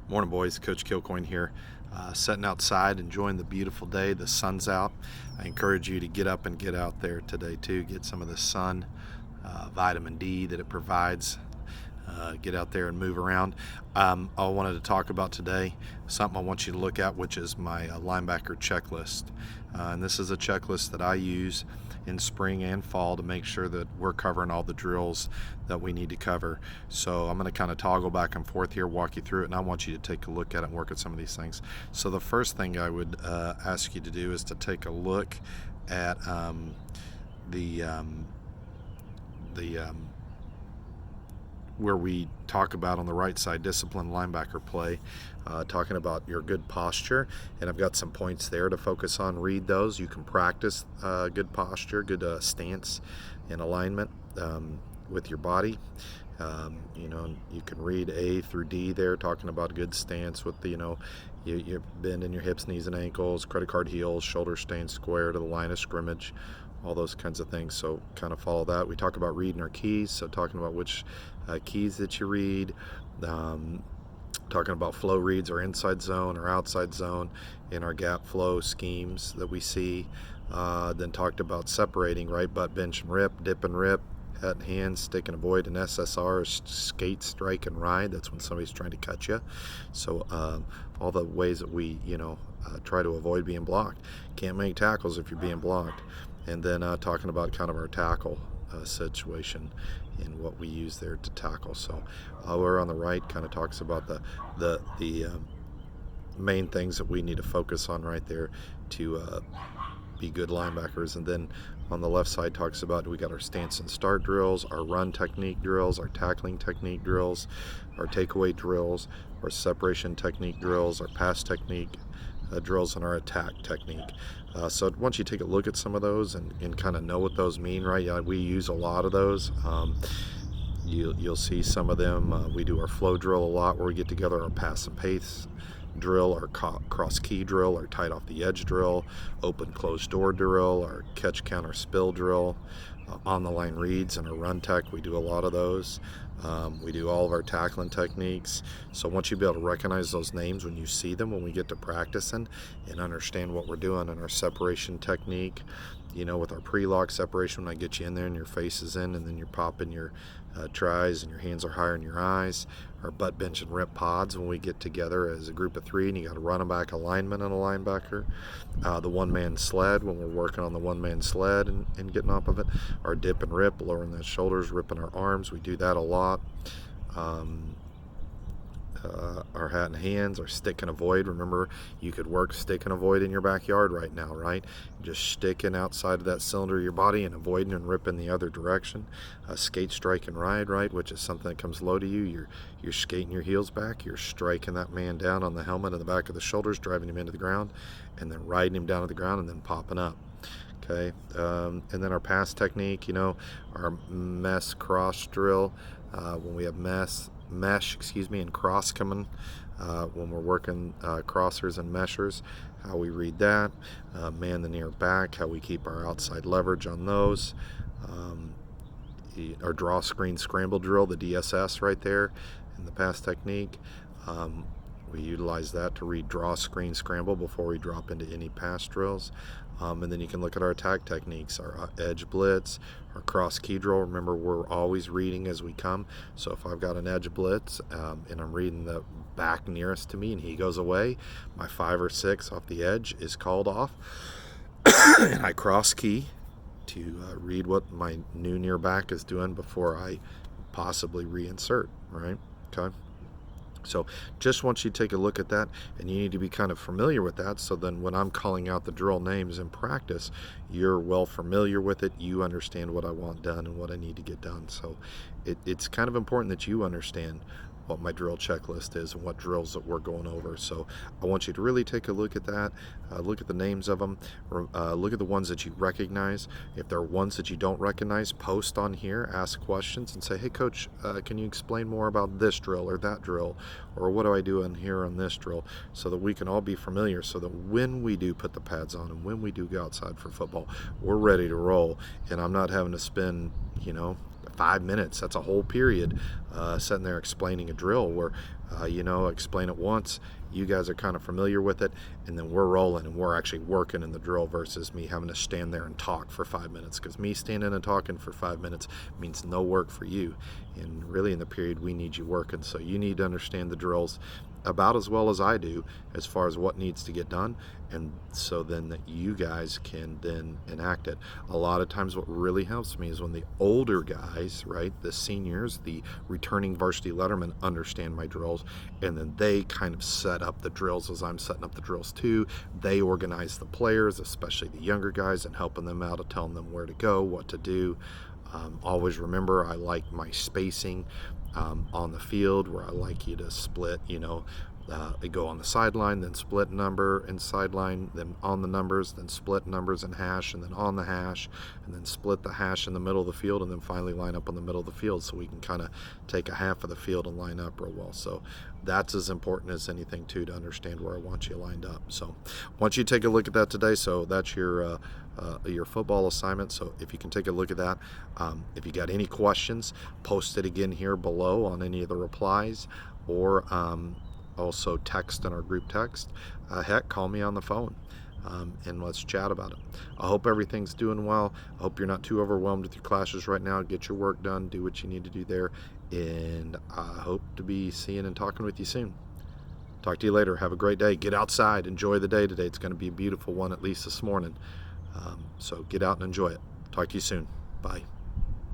Morning, boys. Coach Kilcoyne here. Sitting outside, enjoying the beautiful day. The sun's out. I encourage you to get up and get out there today too. Get some of the sun, vitamin D that it provides. Get out there and move around. I wanted to talk about today something I want you to look at, which is my linebacker checklist. And this is a checklist that I use in spring and fall to make sure that we're covering all the drills that we need to cover. So I'm going to kind of toggle back and forth here, walk you through it, and I want you to take a look at it and work at some of these things. So the first thing I would ask you to do is to take a look at the where we talk about on the right side disciplined linebacker play, talking about your good posture, and I've got some points there to focus on. Read those. You can practice good posture, good stance and alignment with your body. You can read A through D there, talking about good stance with the, you're bending your hips, knees, and ankles, credit card heels, shoulders staying square to the line of scrimmage, all those kinds of things. So kind of follow that. We talk about reading our keys, so talking about which keys that you read, talking about flow reads, our inside zone or outside zone in our gap flow schemes that we see. Then talked about separating, right? Butt, bench, and rip, dip and rip, head and hand, stick and avoid, and SSR is skate, strike, and ride. That's when somebody's trying to cut you. So all the ways that we, try to avoid being blocked. Can't make tackles if you're being blocked. And then talking about kind of our tackle situation and what we use there to tackle. So we're on the right, kind of talks about the main things that we need to focus on right there to be good linebackers. And then on the left side talks about, we got our stance and start drills, our run technique drills, our tackling technique drills, our takeaway drills, our separation technique drills, our pass technique drills, and our attack technique. So once you take a look at some of those and kind of know what those mean, right? Yeah, we use a lot of those. You'll see some of them. We do our flow drill a lot, where we get together our pass and pace drill, our cross key drill, our tight off the edge drill, open closed door drill, our catch counter spill drill, on the line reads, and our run tech. We do a lot of those. We do all of our tackling techniques. So once you be able to recognize those names when you see them, when we get to practicing, and understand what we're doing in our separation technique, with our pre-lock separation, when I get you in there and your face is in, and then you're popping your tries and your hands are higher in your eyes. Our butt, bench, and rip pods, when we get together as a group of three and you got a running back, a lineman, and a linebacker. The one-man sled, when we're working on the one-man sled and getting off of it. Our dip and rip, lowering the shoulders, ripping our arms. We do that a lot. Our hat and hands, our stick and avoid. Remember, you could work stick and avoid in your backyard right now, right? Just sticking outside of that cylinder of your body and avoiding and ripping the other direction. Skate, strike, and ride, right? Which is something that comes low to you. You're skating your heels back. You're striking that man down on the helmet and the back of the shoulders, driving him into the ground, and then riding him down to the ground and then popping up. Okay, and then our pass technique, our mesh cross drill, when we have mesh, and cross coming, when we're working crossers and meshers, how we read that, man the near back, how we keep our outside leverage on those, our draw screen scramble drill, the DSS right there in the pass technique. We utilize that to read draw, screen, scramble before we drop into any pass drills. And then you can look at our attack techniques, our edge blitz, our cross key drill. Remember, we're always reading as we come. So if I've got an edge blitz and I'm reading the back nearest to me and he goes away, my 5 or 6 off the edge is called off. And I cross key to read what my new near back is doing before I possibly reinsert, right? Okay. So just want you to take a look at that, and you need to be kind of familiar with that, so then when I'm calling out the drill names in practice, you're well familiar with it. You understand what I want done and what I need to get done. So it's kind of important that you understand what my drill checklist is and what drills that we're going over. So I want you to really take a look at that, look at the names of them, look at the ones that you recognize. If there are ones that you don't recognize, post on here, ask questions, and say, hey coach, can you explain more about this drill or that drill, or what do I do in here on this drill, so that we can all be familiar, so that when we do put the pads on and when we do go outside for football, we're ready to roll, and I'm not having to spend 5 minutes. That's a whole period sitting there explaining a drill where, explain it once. You guys are kind of familiar with it, and then we're rolling and we're actually working in the drill versus me having to stand there and talk for 5 minutes, because me standing and talking for 5 minutes means no work for you. And really in the period we need you working. So you need to understand the drills about as well as I do as far as what needs to get done, and so then that you guys can then enact it. A lot of times what really helps me is when the older guys, right, the seniors, the returning varsity lettermen, understand my drills, and then they kind of set up the drills as I'm setting up the drills too. They organize the players, especially the younger guys, and helping them out, and telling them where to go, what to do. Always remember, I like my spacing on the field, where I like you to split, go on the sideline, then split number and sideline, then on the numbers, then split numbers and hash, and then on the hash, and then split the hash in the middle of the field, and then finally line up on the middle of the field, so we can kind of take a half of the field and line up real well. So that's as important as anything too, to understand where I want you lined up. So once you take a look at that today, so that's your football assignment. So if you can take a look at that, if you got any questions, post it again here below on any of the replies, or also text in our group text. Heck, call me on the phone, and let's chat about it. I hope everything's doing well. I hope you're not too overwhelmed with your classes right now. Get your work done, do what you need to do there, and I hope to be seeing and talking with you soon. Talk to you later. Have a great day. Get outside. Enjoy the day today. It's going to be a beautiful one, at least this morning. So get out and enjoy it. Talk to you soon. Bye.